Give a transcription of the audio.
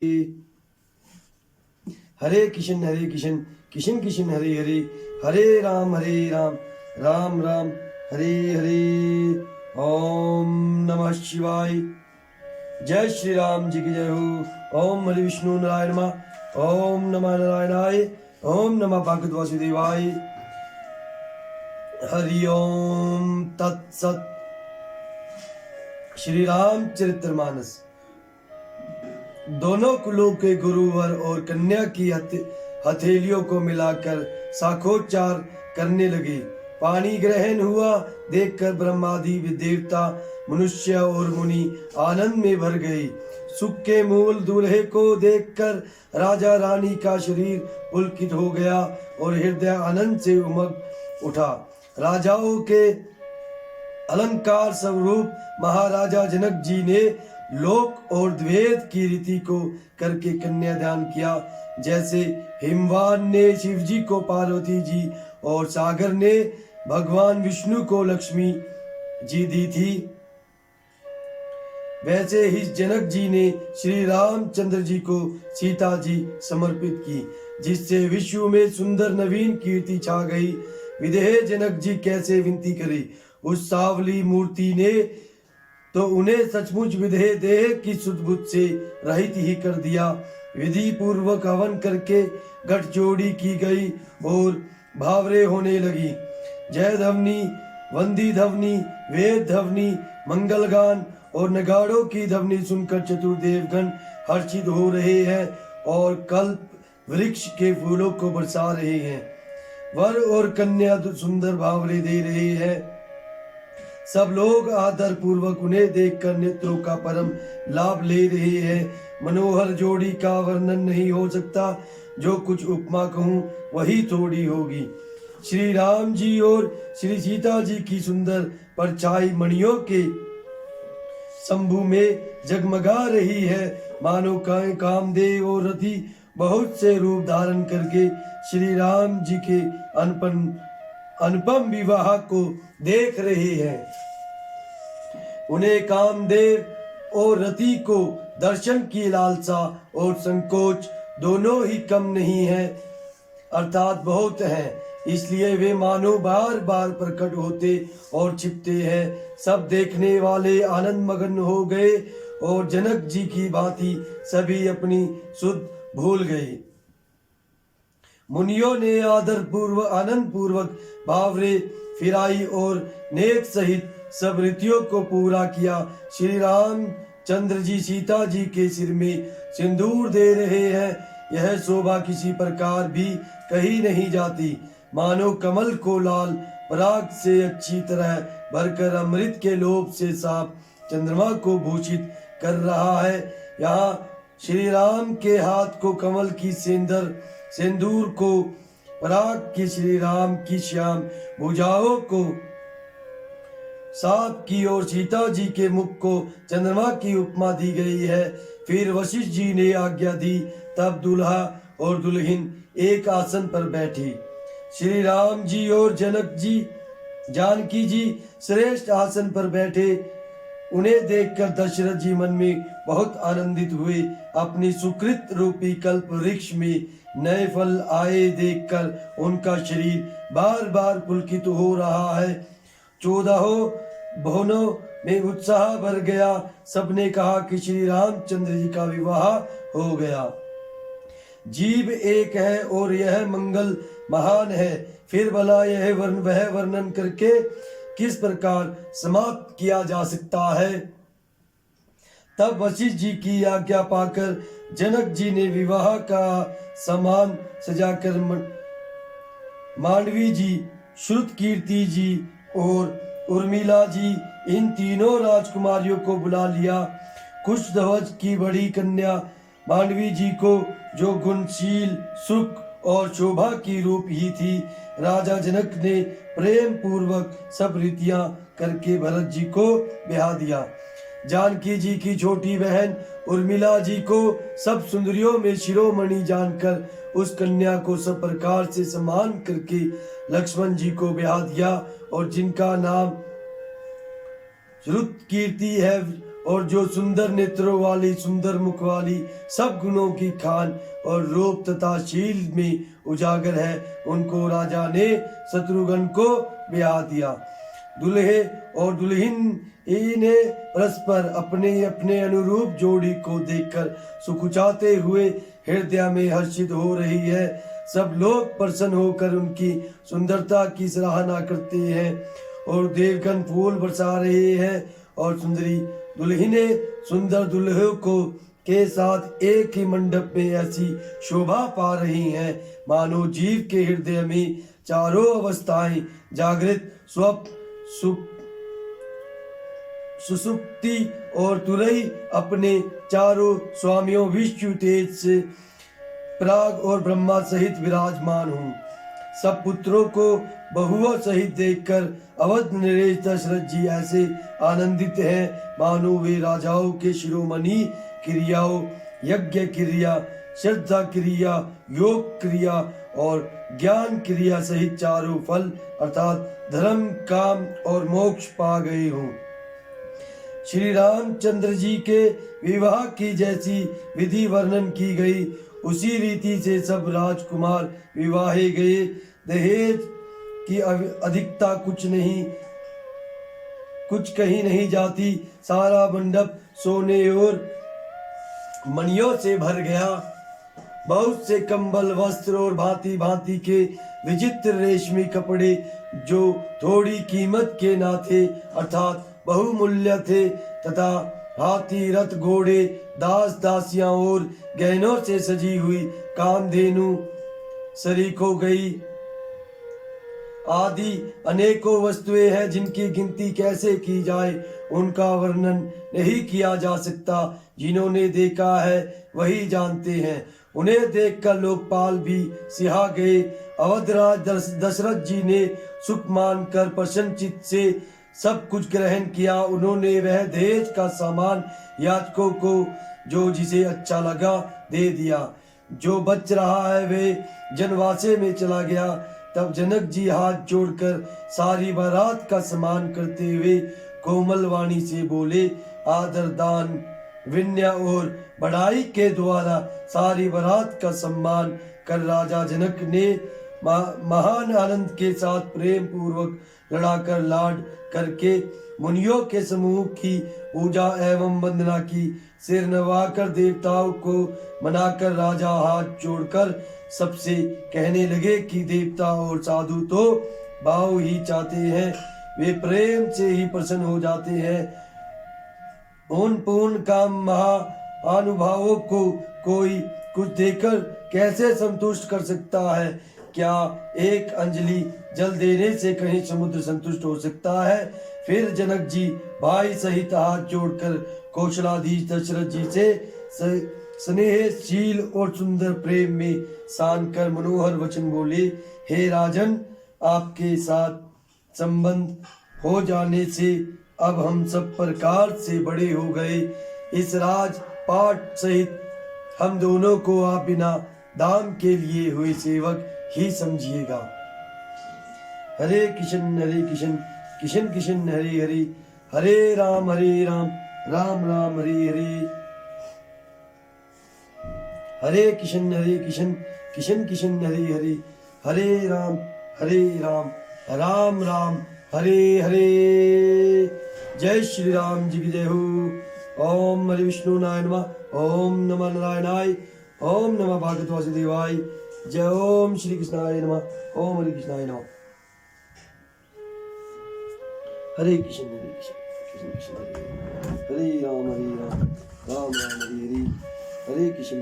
हरे कृष्ण कृष्ण कृष्ण हरे हरे, हरे राम राम राम हरे हरे। ओम नमः शिवाय। जय श्री राम जी की जय हो। ओम हरि विष्णु नारायण नमः, ओम नमः नारायणाय, ओम नमः भगवत वासुदेवाय। हरि ओम तत्सत। श्री राम चरितमानस। दोनों कुलों के गुरुवर और कन्या की हथेलियों को मिलाकर साखोच्चार करने लगे। पानी ग्रहण हुआ देखकर ब्रह्मादि देवता, मनुष्य और मुनि आनंद में भर गए। सुख के मूल दूल्हे को देखकर राजा रानी का शरीर पुलकित हो गया और हृदय आनंद से उमग उठा। राजाओं के अलंकार स्वरूप महाराजा जनक जी ने लोक और द्वैत की रीति को करके कन्यादान किया। जैसे हिमवान ने शिव जी को पार्वती जी और सागर ने भगवान विष्णु को लक्ष्मी जी दी थी, वैसे ही जनक जी ने श्री रामचंद्र जी को सीता जी समर्पित की, जिससे विश्व में सुंदर नवीन कीर्ति छा गई। विदेह जनक जी कैसे विनती करे उस सावली मूर्ति ने तो उन्हें सचमुच विदेह देह की सुध-बुध से रहित ही कर दिया। विधि पूर्वक हवन करके गठजोड़ी की गई और भावरे होने लगी। जय ध्वनि, वंदी ध्वनि, वेद ध्वनि, मंगलगान और नगाड़ों की ध्वनि सुनकर चतुर्देवगण हर्षित हो रहे हैं और कल्प वृक्ष के फूलों को बरसा रहे हैं। वर और कन्या सुंदर भावरे दे रहे हैं। सब लोग आदर पूर्वक उन्हें देखकर नेत्रों का परम लाभ ले रहे हैं। मनोहर जोड़ी का वर्णन नहीं हो सकता, जो कुछ उपमा कहूँ वही थोड़ी होगी। श्री राम जी और श्री सीता जी की सुंदर परछाई मणियों के शंभु में जगमगा रही है। मानो कामदेव और रति बहुत से रूप धारण करके श्री राम जी के अनुपम विवाह को देख रहे हैं। उन्हें कामदेव और रति को दर्शन की लालसा और संकोच दोनों ही कम नहीं है, अर्थात बहुत हैं। इसलिए वे मानो बार बार प्रकट होते और छिपते हैं। सब देखने वाले आनंद मगन हो गए और जनक जी की भांति सभी अपनी सुध भूल गए। मुनियों ने आदर पूर्वक आनंद पूर्वक भावरे फिराई और नेक सहित सब रीतियों को पूरा किया। श्री राम चंद्र जी सीता जी के सिर में सिंदूर दे रहे हैं। यह शोभा किसी प्रकार भी कही नहीं जाती, मानो कमल को लाल पराग से अच्छी तरह भरकर अमृत के लोभ से साफ चंद्रमा को भूषित कर रहा है। यहाँ श्री राम के हाथ को कमल की सिंदूर को पराग की श्री राम की श्याम भुजाओं को सांप की और सीता जी के मुख को चंद्रमा की उपमा दी गई है। फिर वशिष्ठ जी ने आज्ञा दी, तब दूल्हा और दुल्हन एक आसन पर बैठी। श्री राम जी और जनक जी जानकी जी श्रेष्ठ आसन पर बैठे। उन्हें देखकर दशरथ जी मन में बहुत आनंदित हुए। अपनी सुकृत रूपी कल्प वृक्ष में नए फल आए देखकर उनका शरीर बार बार पुलकित हो रहा है। 14 भुवनों में उत्साह भर गया। सबने कहा कि श्री रामचंद्र जी का विवाह हो गया। जीव एक है और यह मंगल महान है, फिर भला यह वह वर्णन करके किस प्रकार समाप्त किया जा सकता है। तब वशिष्ठ जी की आज्ञा पाकर जनक जी ने विवाह का सामान सजाकर मांडवी जी, श्रुतकीर्ति जी और उर्मिला जी इन तीनों राजकुमारियों को बुला लिया। कुशध्वज की बड़ी कन्या मांडवी जी को, जो गुणशील, सुख और शोभा की रूप ही थी, राजा जनक ने प्रेम पूर्वक सब रीतियां करके भरत जी को ब्याह दिया। जानकी जी की छोटी बहन उर्मिला जी को सब सुंदरियों में शिरोमणि जानकर उस कन्या को सब प्रकार से सम्मान करके लक्ष्मण जी को ब्याह दिया और जिनका नाम श्रुतकीर्ति है और जो सुंदर नेत्रों वाली, सुंदर मुख वाली, सब गुणों की खान और रूप तथा शील में उजागर है, उनको राजा ने शत्रुघ्न को ब्याह दिया। दुल्हे और दुल्हन इन्हें परस्पर अपने अपने अनुरूप जोड़ी को देखकर सुकुचाते हुए हृदय में हर्षित हो रही है। सब लोग प्रसन्न होकर उनकी सुंदरता की सराहना करते हैं और देवगण फूल बरसा रहे हैं और सुंदरी दुल्हने सुंदर दुल्हों को के साथ एक ही मंडप में ऐसी शोभा पा रही हैं मानो जीव के हृदय में चारों अवस्थाएं जागृत, स्वप्न, सुसुप्ति और तुरई अपने चारों स्वामियों विष्णु तेज से प्राग और ब्रह्मा सहित विराजमान हूँ। सब पुत्रों को बहुओं सहित देखकर अवध नरेश दशरथ जी ऐसे आनंदित हैं मानो वे राजाओं के शिरोमणि क्रियाओं, यज्ञ क्रिया, श्रद्धा क्रिया, योग क्रिया और ज्ञान क्रिया सहित चारों फल अर्थात धर्म, काम और मोक्ष पा गए हूँ। श्री रामचंद्र जी के विवाह की जैसी विधि वर्णन की गई, उसी रीति से सब राजकुमार विवाहे गए। दहेज की अधिकता कुछ कहीं नहीं जाती। सारा मंडप सोने और मणियों से भर गया। बहुत से कंबल, वस्त्र और भांति भांति के विचित्र रेशमी कपड़े जो थोड़ी कीमत के ना थे अर्थात बहुमूल्य थे तथा हाथी, रथ, घोड़े, दास दासियां और गहनों से सजी हुई कामधेनु, सरीखों गई आदि अनेकों वस्तुएं हैं जिनकी गिनती कैसे की जाए, उनका वर्णन नहीं किया जा सकता। जिन्होंने देखा है वही जानते हैं। उन्हें देखकर लोकपाल भी सिहा गए। अवधराज दशरथ जी ने सुख मानकर प्रसन्नचित्त से सब कुछ ग्रहण किया। उन्होंने वह दहेज का सामान याचकों को जो जिसे अच्छा लगा दे दिया। जो बच रहा है वे जनवासे में चला गया। तब जनक जी हाथ जोड़कर सारी बारात का सम्मान करते हुए कोमल वाणी से बोले, आदर, दान, विनय और बढ़ाई के द्वारा सारी बारात का सम्मान कर राजा जनक ने महान आनंद के साथ प्रेम पूर्वक लड़ाकर लाड करके मुनियों के समूह की पूजा एवं वंदना की। सिर नवाकर देवताओं को मनाकर राजा हाथ जोड़कर सबसे कहने लगे कि देवता और साधु तो भाव ही चाहते हैं, वे प्रेम से ही प्रसन्न हो जाते हैं। उन पूर्ण काम महानुभावों को कोई कुछ देकर कैसे संतुष्ट कर सकता है? क्या एक अंजलि जल देने से कहीं समुद्र संतुष्ट हो सकता है? फिर जनक जी भाई सहित हाथ जोड़कर कौशलाधीश दशरथ जी से स्नेहशील और सुंदर प्रेम में सान कर मनोहर वचन बोले, हे राजन, आपके साथ संबंध हो जाने से अब हम सब प्रकार से बड़े हो गए। इस राजपाट सहित हम दोनों को आप बिना दाम के लिए हुए सेवक ही समझिएगा। हरे कृष्ण कृष्ण कृष्ण हरे हरे, हरे राम राम राम हरे हरे। हरे कृष्ण कृष्ण कृष्ण हरे हरे, हरे राम राम राम हरे हरे। जय श्री राम जी की जय हो। ओम हरि विष्णु नारायण नमः, ओम नमः नारायणाय, ओम नमः भागवत वासुदेवाय। जय ओम श्री कृष्णाय नमः, ओम हरि कृष्णाय नमः। हरे कृष्ण कृष्ण कृष्ण हरे हरे, हरे राम राम राम हरे हरे, हरे कृष्ण